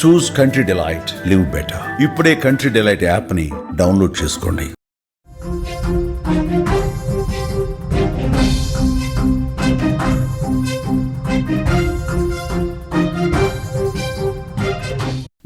చూస్ country delight, live better. ఇప్పుడే country delight app ని download చేసుకోండి.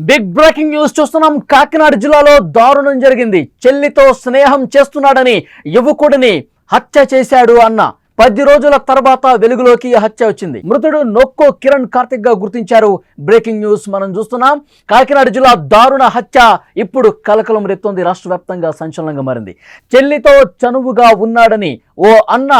బిగ్ బ్రేకింగ్ న్యూస్ చూస్తున్నాం. కాకినాడ జిల్లాలో దారుణం జరిగింది. చెల్లితో స్నేహం చేస్తున్నాడని యువకుడిని హత్య చేశాడు అన్న 10 రోజుల తర్వాత వెలుగులోకి హత్య వచ్చింది. మృతుడు నొక్కో కిరణ్ కార్తిక్ గా గుర్తించారు. బ్రేకింగ్ న్యూస్ మనం చూస్తున్నాం. కాకినాడ జిల్లా దారుణ హత్య ఇప్పుడు కలకలం రేపుతోంది. రాష్ట్ర వ్యాప్తంగా సంచలనంగా మారింది. చెల్లితో చనువుగా ఉన్నాడని ఓ అన్న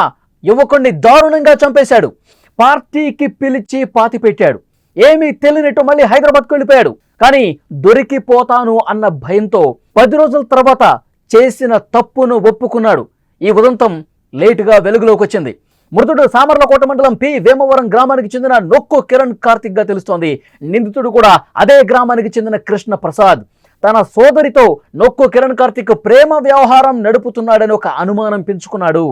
యువకుడిని దారుణంగా చంపేశాడు. పార్టీకి పిలిచి పాతి పెట్టాడు. ఏమీ తెలియనట్టు మళ్ళీ హైదరాబాద్కు వెళ్ళిపోయాడు. కానీ దొరికిపోతాను అన్న భయంతో 10 రోజుల తర్వాత చేసిన తప్పును ఒప్పుకున్నాడు. ఈ ఉదంతం లేటుగా వెలుగులోకి వచ్చింది. మృతుడు సామర్లకోట మండలం పి వేమవరం గ్రామానికి చెందిన నొక్కు కిరణ్ కార్తిక్ గా తెలుస్తోంది. నిందితుడు కూడా అదే గ్రామానికి చెందిన కృష్ణ ప్రసాద్. తన సోదరితో నొక్కు కిరణ్ కార్తిక్ ప్రేమ వ్యవహారం నడుపుతున్నాడని ఒక అనుమానం పెంచుకున్నాడు.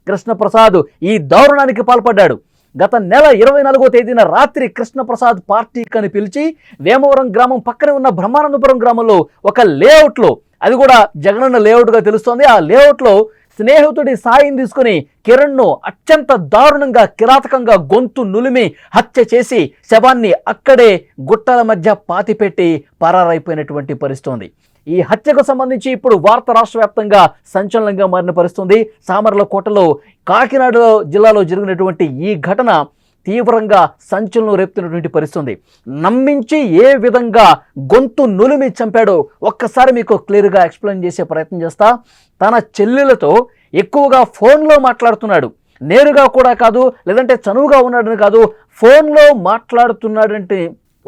కృష్ణ ప్రసాద్ ఈ దారుణానికి పాల్పడ్డాడు. గత నెల 24వ తేదీన రాత్రి కృష్ణప్రసాద్ పార్టీకి పిలిచి వేమవరం గ్రామం పక్కనే ఉన్న బ్రహ్మానందపురం గ్రామంలో ఒక లేఅవుట్లో, అది కూడా జగనన్న లేఅవుట్గా తెలుస్తోంది, ఆ లేఅవుట్లో స్నేహితుడి సాయం తీసుకుని కిరణ్ను అత్యంత దారుణంగా కిరాతకంగా గొంతు నులిమి హత్య చేసి శవాన్ని అక్కడే గుట్టల మధ్య పాతిపెట్టి పరారైపోయినటువంటి పరిస్థితి. ఈ హత్యకు సంబంధించి ఇప్పుడు వార్త రాష్ట్ర వ్యాప్తంగా సంచలనంగా మారిన పరిస్థితి. సామర్లకోటలో కాకినాడ జిల్లాలో జరిగినటువంటి ఈ ఘటన తీవ్రంగా సంచలనం రేపుతున్నటువంటి పరిస్థితి. నమ్మించి ఏ విధంగా గొంతు నులిమి చంపాడో ఒక్కసారి మీకు క్లియర్గా ఎక్స్ప్లెయిన్ చేసే ప్రయత్నం చేస్తా. తన చెల్లెలతో ఎక్కువగా ఫోన్లో మాట్లాడుతున్నాడు. నేరుగా కూడా కాదు, లేదంటే చనువుగా ఉన్నాడని కాదు, ఫోన్లో మాట్లాడుతున్నాడంటే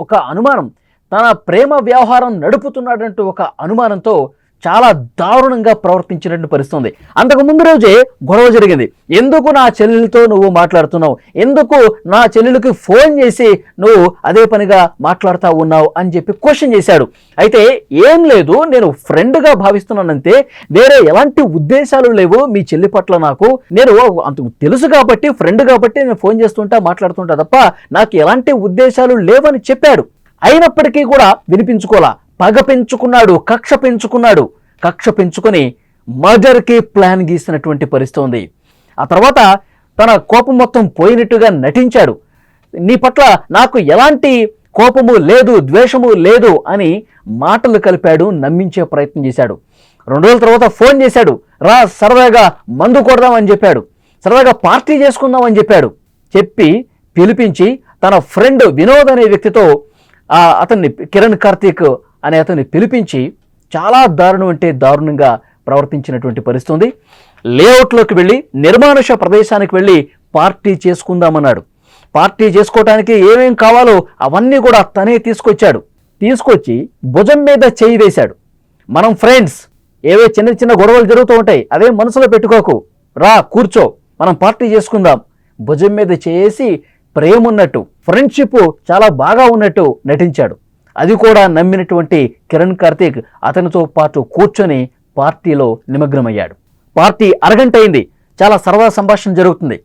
ఒక అనుమానం, తన ప్రేమ వ్యవహారం నడుపుతున్నాడంటూ ఒక అనుమానంతో చాలా దారుణంగా ప్రవర్తించినట్టు పరిస్థితుంది. అంతకు ముందు రోజే గొడవ జరిగింది. ఎందుకు నా చెల్లెలతో నువ్వు మాట్లాడుతున్నావు, ఎందుకు నా చెల్లెలకి ఫోన్ చేసి నువ్వు అదే పనిగా మాట్లాడుతూ ఉన్నావు అని చెప్పి క్వశ్చన్ చేశాడు. అయితే ఏం లేదు, నేను ఫ్రెండ్గా భావిస్తున్నానంతే, వేరే ఎలాంటి ఉద్దేశాలు లేవు మీ చెల్లి పట్ల. నాకు నేను అంత తెలుసు కాబట్టి, ఫ్రెండ్ కాబట్టి నేను ఫోన్ చేస్తుంటా మాట్లాడుతుంటా తప్ప నాకు ఎలాంటి ఉద్దేశాలు లేవని చెప్పాడు. అయినప్పటికీ కూడా వినిపించుకోలా. పగ పెంచుకున్నాడు, కక్ష పెంచుకొని మర్డర్కి ప్లాన్ గీసినటువంటి పరిస్థితి ఉంది. ఆ తర్వాత తన కోపం మొత్తం పోయినట్టుగా నటించాడు. నీ పట్ల నాకు ఎలాంటి కోపము లేదు, ద్వేషము లేదు అని మాటలు కలిపాడు, నమ్మించే ప్రయత్నం చేశాడు. 2 రోజుల తర్వాత ఫోన్ చేశాడు. రా సరదాగా మందు కొడదామని చెప్పాడు, సరదాగా పార్టీ చేసుకుందామని చెప్పాడు. చెప్పి పిలిపించి తన ఫ్రెండ్ వినోద్ అనే వ్యక్తితో అతన్ని, కిరణ్ కార్తిక్ అనే అతన్ని పిలిపించి చాలా దారుణం అంటే దారుణంగా ప్రవర్తించినటువంటి పరిస్థితి ఉంది. లేఅవుట్లోకి వెళ్ళి, నిర్మానుష ప్రదేశానికి వెళ్ళి పార్టీ చేసుకుందామన్నాడు. పార్టీ చేసుకోవటానికి ఏమేం కావాలో అవన్నీ కూడా తనే తీసుకొచ్చి భుజం మీద చేయి వేశాడు. మనం ఫ్రెండ్స్, ఏవే చిన్న చిన్న గొడవలు జరుగుతూ ఉంటాయి, అదే మనసులో పెట్టుకోకు, రా కూర్చో, మనం పార్టీ చేసుకుందాం. భుజం మీద చేసి ప్రేమ ఉన్నట్టు, ఫ్రెండ్షిప్ చాలా బాగా ఉన్నట్టు నటించాడు. అది కూడా నమ్మినటువంటి కిరణ్ కార్తిక్ అతనితో పాటు కూర్చొని పార్టీలో నిమగ్నమయ్యాడు. పార్టీ అరగంట అయింది, చాలా సరదా సంభాషణ జరుగుతుంది.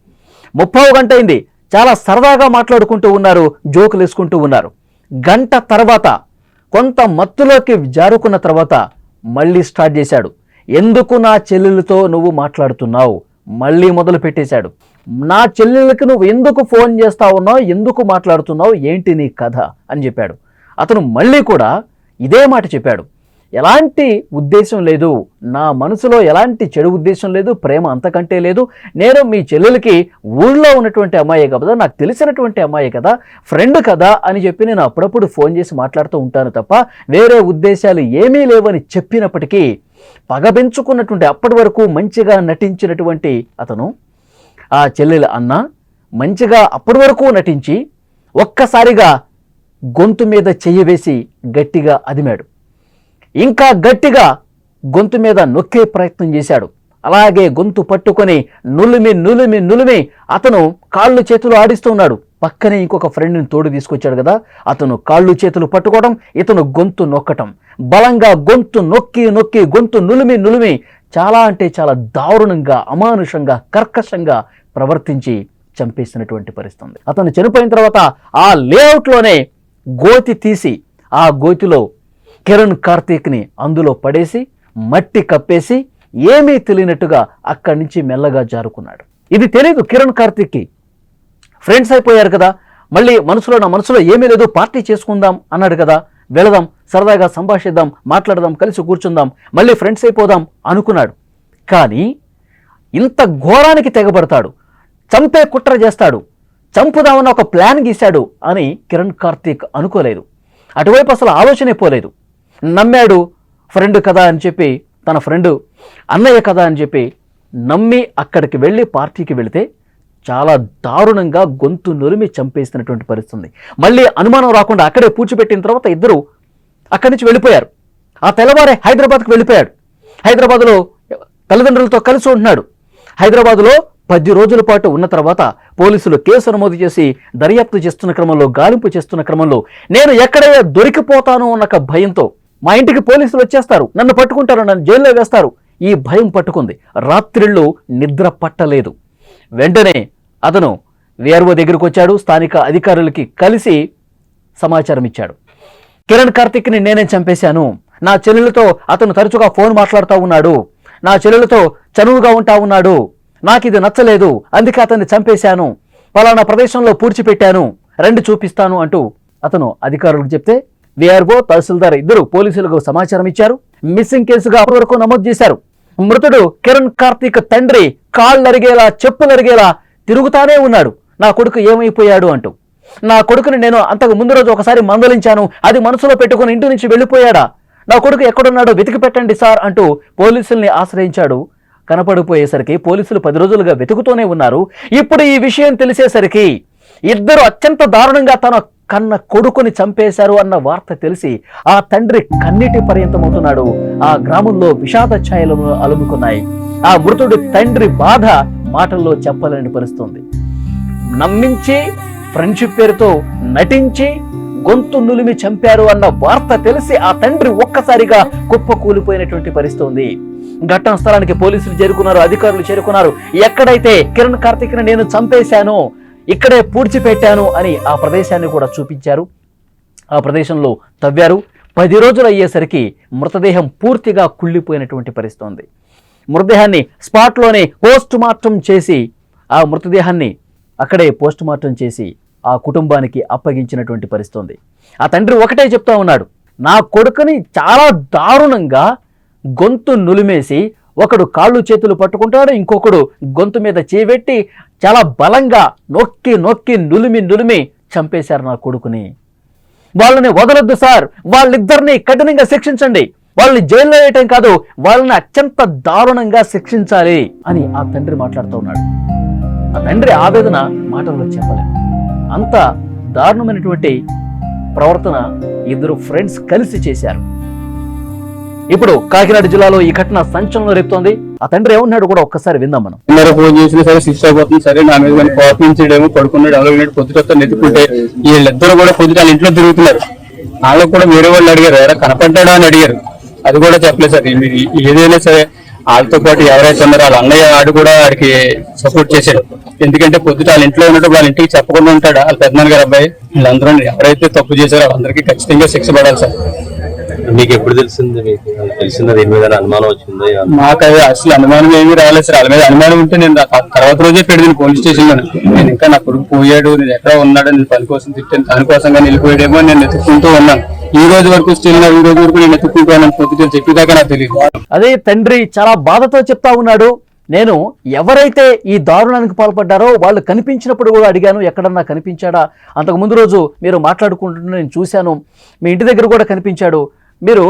30వ గంట అయింది, చాలా సరదాగా మాట్లాడుకుంటూ ఉన్నారు, జోకులు వేసుకుంటూ ఉన్నారు. గంట తర్వాత కొంత మత్తులోకి జారుకున్న తర్వాత మళ్ళీ స్టార్ట్ చేశాడు. ఎందుకు నా చెల్లెలతో నువ్వు మాట్లాడుతున్నావు, మళ్ళీ మొదలు పెట్టేశాడు. నా చెల్లెలకి నువ్వు ఎందుకు ఫోన్ చేస్తా ఉన్నావు, ఎందుకు మాట్లాడుతున్నావు, ఏంటి నీ కథ అని చెప్పాడు. అతను మళ్ళీ కూడా ఇదే మాట చెప్పాడు. ఎలాంటి ఉద్దేశం లేదు, నా మనసులో ఎలాంటి చెడు ఉద్దేశం లేదు, ప్రేమ అంతకంటే లేదు. నేను మీ చెల్లెలకి ఊళ్ళో ఉన్నటువంటి అమ్మాయే కదా, నాకు తెలిసినటువంటి అమ్మాయే కదా, ఫ్రెండ్ కదా అని చెప్పి నేను అప్పుడప్పుడు ఫోన్ చేసి మాట్లాడుతూ ఉంటాను తప్ప వేరే ఉద్దేశాలు ఏమీ లేవని చెప్పినప్పటికీ పగ పెంచుకున్నటువంటి, అప్పటి వరకు మంచిగా నటించినటువంటి అతను, ఆ చెల్లెల అన్న మంచిగా అప్పటి వరకు నటించి ఒక్కసారిగా గొంతు మీద చెయ్యి వేసి గట్టిగా అదిమాడు. ఇంకా గట్టిగా గొంతు మీద నొక్కే ప్రయత్నం చేశాడు. అలాగే గొంతు పట్టుకొని నులిమి అతను కాళ్ళు చేతులు ఆడిస్తూ ఉన్నాడు. పక్కనే ఇంకొక ఫ్రెండ్ని తోడు తీసుకొచ్చాడు కదా, అతను కాళ్ళు చేతులు పట్టుకోవడం, ఇతను గొంతు నొక్కటం, బలంగా గొంతు నొక్కి గొంతు నులిమి చాలా అంటే చాలా దారుణంగా, అమానుషంగా, కర్కశంగా ప్రవర్తించి చంపేసినటువంటి పరిస్థితి. అతను చనిపోయిన తర్వాత ఆ లేఅవుట్లోనే గోతి తీసి ఆ గోతిలో కిరణ్ కార్తీక్ని అందులో పడేసి మట్టి కప్పేసి ఏమీ తెలియనట్టుగా అక్కడి నుంచి మెల్లగా జారుకున్నాడు. ఇది తెలీదు కిరణ్ కార్తీక్కి. ఫ్రెండ్స్ అయిపోయారు కదా, మళ్ళీ నా మనసులో ఏమీ లేదు, పార్టీ చేసుకుందాం అన్నాడు కదా, వెళదాం, సరదాగా సంభాషిద్దాం, మాట్లాడదాం, కలిసి కూర్చుందాం, మళ్ళీ ఫ్రెండ్స్ అయిపోదాం అనుకున్నాడు. కానీ ఇంత ఘోరానికి తెగబడతాడు, చంపే కుట్ర చేస్తాడు, చంపుదామన్న ఒక ప్లాన్ గీశాడు అని కిరణ్ కార్తీక్ అనుకోలేదు. అటువైపు అసలు ఆలోచనే పోలేదు. నమ్మాడు ఫ్రెండ్ కదా అని చెప్పి, తన ఫ్రెండ్ అన్నయ్య కదా అని చెప్పి నమ్మి అక్కడికి వెళ్ళి పార్టీకి వెళితే చాలా దారుణంగా గొంతు నురిమి చంపేసినటువంటి పరిస్థితి. మళ్ళీ అనుమానం రాకుండా అక్కడే పూడ్చిపెట్టిన తర్వాత ఇద్దరు అక్కడి నుంచి వెళ్ళిపోయారు. ఆ తెల్లవారే హైదరాబాద్కు వెళ్ళిపోయాడు. హైదరాబాద్లో తల్లిదండ్రులతో కలిసి ఉంటున్నాడు. హైదరాబాద్లో 10 రోజుల పాటు ఉన్న తర్వాత పోలీసులు కేసు నమోదు చేసి దర్యాప్తు చేస్తున్న క్రమంలో, గాలింపు చేస్తున్న క్రమంలో నేను ఎక్కడైనా దొరికిపోతాను అన్న భయంతో, మా ఇంటికి పోలీసులు వచ్చేస్తారు, నన్ను పట్టుకుంటారు, నన్ను జైల్లో వేస్తారు, ఈ భయం పట్టుకుంది. రాత్రిళ్ళు నిద్ర పట్టలేదు. వెంటనే అతను వీఆర్ఓ దగ్గరికి వచ్చాడు. స్థానిక అధికారులకి కలిసి సమాచారం ఇచ్చాడు. కిరణ్ కార్తీక్ని నేనే చంపేశాను, నా చెల్లెలతో అతను తరచుగా ఫోన్ మాట్లాడుతూ ఉన్నాడు, నా చెల్లెలతో చనువుగా ఉంటా ఉన్నాడు, నాకు ఇది నచ్చలేదు, అందుకే అతన్ని చంపేశాను, పలానా ప్రదేశంలో పూడ్చిపెట్టాను, రండి చూపిస్తాను అంటూ అతను అధికారులకు చెప్తే వీఆర్ఓ, తహసీల్దార్ ఇద్దరు పోలీసులకు సమాచారం ఇచ్చారు. మిస్సింగ్ కేసుగా అప్పటి వరకు నమోదు చేశారు. మృతుడు కిరణ్ కార్తీక్ తండ్రి కాళ్ళరిగేలా, చెప్పులరిగేలా తిరుగుతానే ఉన్నాడు, నా కొడుకు ఏమైపోయాడు అంటూ. నా కొడుకుని నేను అంతకు ముందు రోజు ఒకసారి మందలించాను, అది మనసులో పెట్టుకుని ఇంటి నుంచి వెళ్ళిపోయాడా, నా కొడుకు ఎక్కడున్నాడో వెతికి పెట్టండి సార్ అంటూ పోలీసుల్ని ఆశ్రయించాడు. కనపడిపోయేసరికి పోలీసులు 10 రోజులుగా వెతుకుతూనే ఉన్నారు. ఇప్పుడు ఈ విషయం తెలిసేసరికి ఇద్దరు అత్యంత దారుణంగా తన కన్న కొడుకుని చంపేశారు అన్న వార్త తెలిసి ఆ తండ్రి కన్నీటి పర్యంతమవుతున్నాడు. ఆ గ్రామంలో విషాద ఛాయలు అలుముకున్నాయి. ఆ మృతుడి తండ్రి బాధ మాటల్లో చెప్పలేని పరిస్థితుంది. నమ్మించి ఫ్రెండ్షిప్ పేరుతో నటించి గొంతు నులిమి చంపారు అన్న వార్త తెలిసి ఆ తండ్రి ఒక్కసారిగా కుప్ప కూలిపోయినటువంటి పరిస్థితి ఉంది. ఘటనా స్థలానికి పోలీసులు చేరుకున్నారు, అధికారులు చేరుకున్నారు. ఎక్కడైతే కిరణ్ కార్తీక్ని నేను చంపేశానో ఇక్కడే పూడ్చిపెట్టాను అని ఆ ప్రదేశాన్ని కూడా చూపించారు. ఆ ప్రదేశంలో తవ్వారు. 10 రోజులు అయ్యేసరికి మృతదేహం పూర్తిగా కుళ్ళిపోయినటువంటి పరిస్థితి ఉంది. మృతదేహాన్ని స్పాట్లోనే పోస్ట్ మార్టం చేసి, ఆ మృతదేహాన్ని అక్కడే పోస్ట్ మార్టం చేసి ఆ కుటుంబానికి అప్పగించినటువంటి పరిస్థితి ఉంది. ఆ తండ్రి ఒకటే చెప్తా ఉన్నాడు, నా కొడుకుని చాలా దారుణంగా గొంతు నులిమేసి, ఒకడు కాళ్ళు చేతులు పట్టుకుంటాడు, ఇంకొకడు గొంతు మీద చేపెట్టి చాలా బలంగా నొక్కి నొక్కి నులిమి చంపేశారు నా కొడుకుని. వాళ్ళని వదలొద్దు సార్, వాళ్ళిద్దరిని కఠినంగా శిక్షించండి, వాళ్ళని జైల్లో వేయటం కాదు, వాళ్ళని అత్యంత దారుణంగా శిక్షించాలి అని ఆ తండ్రి మాట్లాడుతూ ఉన్నాడు. ఆ తండ్రి ఆవేదన మాటల్లో చెప్పలేదు. అంత దారుణమైనటువంటి ప్రవర్తన ఇద్దరు ఫ్రెండ్స్ కలిసి చేశారు. ఇప్పుడు కాకినాడ జిల్లాలో ఈ ఘటన సంచలనం రేపుతోంది. ఆ తండ్రి ఏమన్నాడు కూడా ఒక్కసారి విందాం మనం. ఫోన్ చేసినా సరే శిక్ష అయిపోతుంది, సరే నా మీద కానీ కోపించడేమో, పడుకున్నాడు ఎవరైనా పొద్దుట నెత్తుకుంటే వీళ్ళిద్దరు కూడా పొద్దుట వాళ్ళ ఇంట్లో తిరుగుతున్నారు. వాళ్ళకు కూడా వేరే వాళ్ళు అడిగారు, ఎవరైనా కనపడ్డా అని అడిగారు, అది కూడా చెప్పలేదు సార్. మీరు ఏదైనా సరే వాళ్ళతో పాటు ఎవరైతే ఉన్నారో వాళ్ళ అన్నయ్య ఆడు కూడా వాడికి సపోర్ట్ చేశాడు. ఎందుకంటే పొద్దుట వాళ్ళ ఇంట్లో ఉన్నట్టు వాళ్ళ ఇంటికి చెప్పకుండా ఉంటాడు వాళ్ళ పెద్దనాన్న గారు అబ్బాయి. వీళ్ళందరూ ఎవరైతే తప్పు చేశారో వాళ్ళందరికీ ఖచ్చితంగా శిక్ష పడాలి సార్. మీకు ఎప్పుడు తెలిసింది? మీకు తెలిసిందా దీని మీద అనుమానం వచ్చిందో? మాకు అది అసలు అనుమానం ఏమీ రాలేదు సార్. వాళ్ళ మీద అనుమానం ఉంటే నేను తర్వాత రోజే పెడితే పోలీస్ స్టేషన్ లో నేను ఇంకా నా కొడుకు పోయాడు, నేను ఎక్కడ ఉన్నాడు, నేను పని కోసం తిట్టాను, దానికోసంగా వెళ్ళిపోయాడేమో నేను ఎత్తుక్కుంటూ ఉన్నాను. ఈ రోజు వరకు స్టిల్ ఈ రోజు వరకు నేను ఎత్తుక్కుంటూ ఉన్నాను. పొద్దుట చెప్పేదాకా నాకు తెలియదు. అదే తండ్రి చాలా బాధతో చెప్తా ఉన్నాడు, నేను ఎవరైతే ఈ దారుణానికి పాల్పడ్డారో వాళ్ళు కనిపించినప్పుడు కూడా అడిగాను, ఎక్కడన్నా కనిపించాడా, అంతకు ముందు రోజు మీరు మాట్లాడుకుంటున్న నేను చూశాను, మీ ఇంటి దగ్గర కూడా కనిపించాడు, మీరు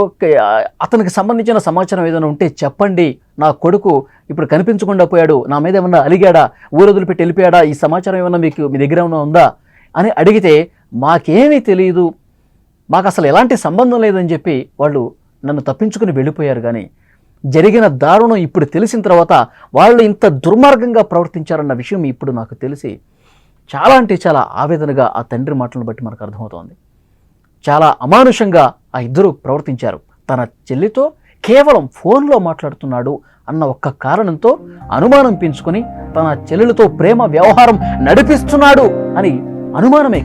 అతనికి సంబంధించిన సమాచారం ఏదైనా ఉంటే చెప్పండి, నా కొడుకు ఇప్పుడు కనిపించకుండా పోయాడు, నా మీద ఏమన్నా అలిగాడా, ఊరు వదిలిపెట్టి వెళ్ళిపోయాడా, ఈ సమాచారం ఏమన్నా మీకు మీ దగ్గర ఏమన్నా ఉందా అని అడిగితే మాకేమీ తెలియదు, మాకు అసలు ఎలాంటి సంబంధం లేదని చెప్పి వాళ్ళు నన్ను తప్పించుకుని వెళ్ళిపోయారు. కానీ జరిగిన దారుణం ఇప్పుడు తెలిసిన తర్వాత వాళ్ళు ఇంత దుర్మార్గంగా ప్రవర్తించారన్న విషయం ఇప్పుడు నాకు తెలిసి చాలా అంటే చాలా ఆవేదనగా ఆ తండ్రి మాటలను బట్టి మనకు అర్థమవుతోంది. చాలా అమానుషంగా ఆ ఇద్దరు ప్రవర్తించారు. తన చెల్లితో కేవలం ఫోన్లో మాట్లాడుతున్నాడు అన్న ఒక్క కారణంతో అనుమానం పెంచుకొని తన చెల్లెలతో ప్రేమ వ్యవహారం నడిపిస్తున్నాడు అని అనుమానమే,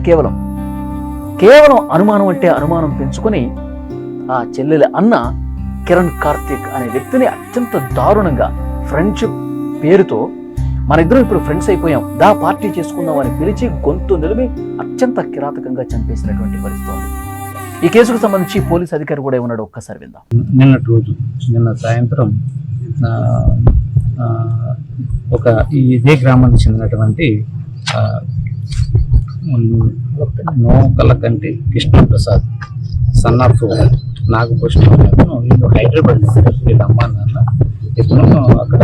కేవలం అనుమానం అంటే అనుమానం పెంచుకొని ఆ చెల్లెలి అన్న కిరణ్ కార్తిక్ అనే వ్యక్తిని అత్యంత దారుణంగా ఫ్రెండ్షిప్ పేరుతో మన ఇద్దరం ఇప్పుడు ఫ్రెండ్స్ అయిపోయాం, దా పార్టీ చేసుకుందాం అని పిలిచి గొంతు నిలిమి అత్యంత కిరాతకంగా చంపేసినటువంటి పరిస్థితి ఉంది. ఈ కేసుకు సంబంధించి పోలీస్ అధికారి కూడా ఉన్నాడు, ఒక్కసారి విందాం. నిన్న సాయంత్రం ఒక ఇదే గ్రామానికి చెందినటువంటి నోకలకంటి కృష్ణప్రసాద్ సన్ ఆఫ్ నాగభూషణ్ వీళ్ళు హైదరాబాద్ వీళ్ళ అమ్మా నాన్న ఇతను అక్కడ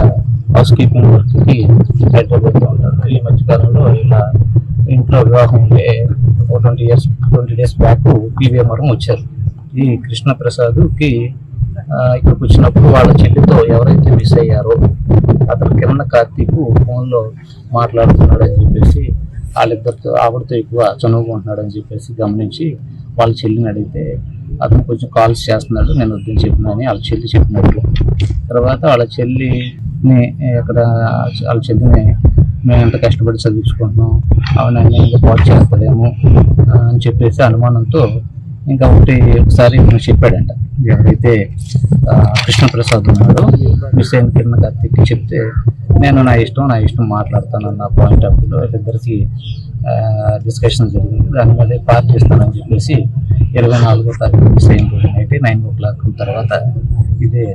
హౌస్ కీపింగ్ వర్క్కి హైదరాబాద్లో ఉంటారు. ఈ మధ్యకాలంలో ఇలా ఇంట్లో వివాహం ఉంటే 20 days బ్యాక్ పీవీఎంఆర్ వచ్చారు. ఈ కృష్ణప్రసాద్కి ఇక్కడికి వచ్చినప్పుడు వాళ్ళ చెల్లితో ఎవరైతే మిస్ అయ్యారో అతను కిరణ్ కార్తీక్ ఫోన్లో మాట్లాడుతున్నాడని చెప్పేసి వాళ్ళిద్దరితో ఆవిడతో ఎక్కువ చనువుకుంటున్నాడని చెప్పేసి గమనించి వాళ్ళ చెల్లిని అడిగితే అతను కొంచెం కాల్స్ చేస్తున్నాడు, నేను వద్దని చెప్పినాని వాళ్ళ చెల్లి చెప్పినట్లు. తర్వాత వాళ్ళ చెల్లిని వాళ్ళ చెల్లిని మేము ఎంత కష్టపడి చదివించుకుంటున్నాం, అవును ఇంకా పాటు చేస్తాడేమో అని చెప్పేసి అనుమానంతో ఇంకా ఒకసారి నేను చెప్పాడంట. ఎవరైతే కృష్ణప్రసాద్ ఉన్నాడో మిస్ అయిన కిరణ్ కార్తీక్ చెప్తే నేను నా ఇష్టం మాట్లాడతానన్న పాయింట్ ఆఫ్ వ్యూలో ఇద్దరికి డిస్కషన్ జరిగింది. దాని మీద పార్టీ చేస్తానని చెప్పేసి 24వ తారీఖు మిస్ అయిన రోజు నైట్ 9 o'clock తర్వాత ఇదే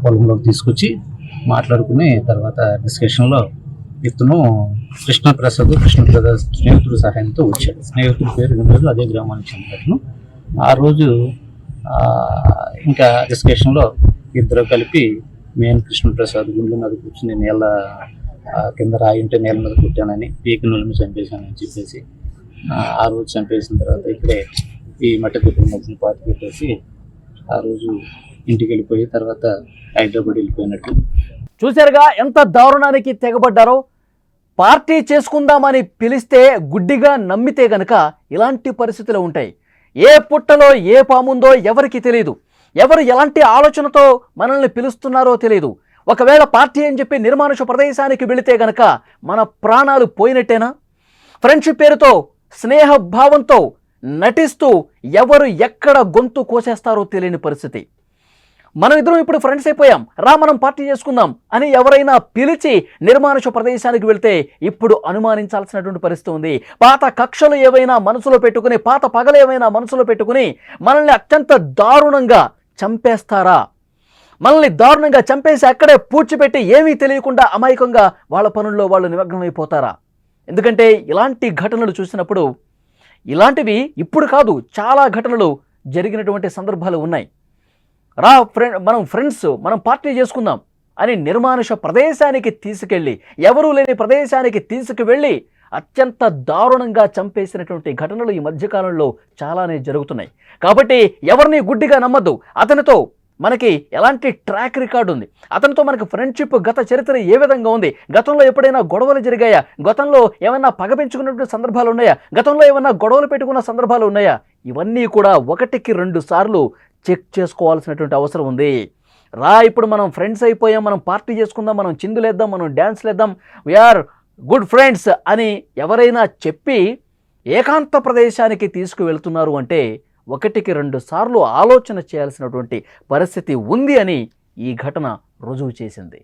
పొలంలోకి తీసుకొచ్చి మాట్లాడుకుని తర్వాత డిస్కషన్లో ఇతను కృష్ణప్రసాద్ స్నేహితుడు సహాయంతో వచ్చాడు. స్నేహితుడి పేరు వినోద్, అదే గ్రామానికి చెందినట్లు. ఆ రోజు ఇంకా డిస్కషన్లో ఇద్దరు కలిపి నేను కృష్ణప్రసాద్ గుండె మీద కూర్చుని నేల కింద రాయి ఉంటే నేల మీద కుట్టానని పీకి నూనె చంపేశానని చెప్పేసి ఆ రోజు చంపేసిన తర్వాత ఇక్కడే ఈ మట్టి కుటుంబ మధ్యన పాతి పెట్టేసి ఆ రోజు ఇంటికి వెళ్ళిపోయి తర్వాత హైదరాబాద్ వెళ్ళిపోయినట్టు. చూశారుగా ఎంత దారుణానికి తెగబడ్డారో. పార్టీ చేసుకుందామని పిలిస్తే గుడ్డిగా నమ్మితే గనక ఇలాంటి పరిస్థితులు ఉంటాయి. ఏ పుట్టలో ఏ పాముందో ఎవరికి తెలియదు, ఎవరు ఎలాంటి ఆలోచనతో మనల్ని పిలుస్తున్నారో తెలియదు. ఒకవేళ పార్టీ అని చెప్పి నిర్మానుష ప్రదేశానికి వెళితే గనక మన ప్రాణాలు పోయినట్టేనా? ఫ్రెండ్షిప్ పేరుతో స్నేహ భావంతో నటిస్తూ ఎవరు ఎక్కడ గొంతు కోసేస్తారో తెలియని పరిస్థితి. మనం ఇద్దరం ఇప్పుడు ఫ్రెండ్స్ అయిపోయాం, రా మనం పార్టీ చేసుకుందాం అని ఎవరైనా పిలిచి నిర్మానుష ప్రదేశానికి వెళ్తే ఇప్పుడు అనుమానించాల్సినటువంటి పరిస్థితి ఉంది. పాత కక్షలు ఏవైనా మనసులో పెట్టుకుని, పాత పగలు ఏవైనా మనసులో పెట్టుకుని మనల్ని అత్యంత దారుణంగా చంపేస్తారా? మనల్ని దారుణంగా చంపేసి అక్కడే పూడ్చిపెట్టి ఏమీ తెలియకుండా అమాయకంగా వాళ్ళ పనుల్లో వాళ్ళు నిమగ్నమైపోతారా? ఎందుకంటే ఇలాంటి ఘటనలు చూసినప్పుడు, ఇలాంటివి ఇప్పుడు కాదు చాలా ఘటనలు జరిగినటువంటి సందర్భాలు ఉన్నాయి. రా మనం ఫ్రెండ్స్, మనం పార్టీ చేసుకుందాం అని నిర్మానుష ప్రదేశానికి తీసుకెళ్ళి, ఎవరూ లేని ప్రదేశానికి తీసుకువెళ్ళి అత్యంత దారుణంగా చంపేసినటువంటి ఘటనలు ఈ మధ్యకాలంలో చాలానే జరుగుతున్నాయి. కాబట్టి ఎవరిని గుడ్డిగా నమ్మద్దు. అతనితో మనకి ఎలాంటి ట్రాక్ రికార్డు ఉంది, అతనితో మనకి ఫ్రెండ్షిప్ గత చరిత్ర ఏ విధంగా ఉంది, గతంలో ఎప్పుడైనా గొడవలు జరిగాయా, గతంలో ఏమైనా పగ పెంచుకున్నటువంటి సందర్భాలు ఉన్నాయా, గతంలో ఏమైనా గొడవలు పెట్టుకున్న సందర్భాలు ఉన్నాయా, ఇవన్నీ కూడా 1-2 సార్లు చెక్ చేసుకోవాల్సినటువంటి అవసరం ఉంది. రా ఇప్పుడు మనం ఫ్రెండ్స్ అయిపోయాం, మనం పార్టీ చేసుకుందాం, మనం చిందులేద్దాం, మనం డ్యాన్స్లేద్దాం, వీఆర్ గుడ్ ఫ్రెండ్స్ అని ఎవరైనా చెప్పి ఏకాంత ప్రదేశానికి తీసుకువెళ్తున్నారు అంటే 1-2 సార్లు ఆలోచన చేయాల్సినటువంటి పరిస్థితి ఉంది అని ఈ ఘటన రుజువు చేసింది.